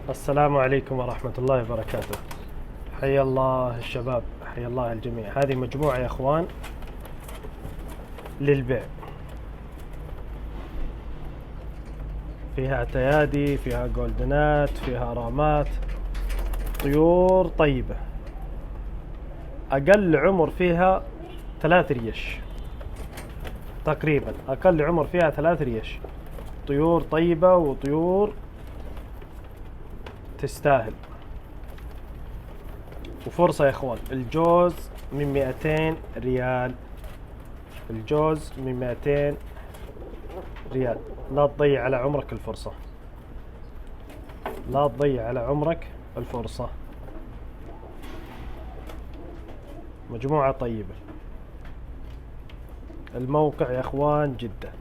السلام عليكم ورحمة الله وبركاته. حيا الله الشباب، حيا الله الجميع. هذه مجموعة يا اخوان للبيع، فيها تيادي، فيها جولدنات، فيها رامات، طيور طيبة. اقل عمر فيها 3 ريش تقريبا، اقل عمر فيها 3 ريش. طيور طيبة وطيور تستاهل. وفرصة يا اخوان، الجوز من 200 ريال، الجوز من 200 ريال. لا تضيع على عمرك الفرصة، لا تضيع على عمرك الفرصة. مجموعة طيبة. الموقع يا اخوان جدة.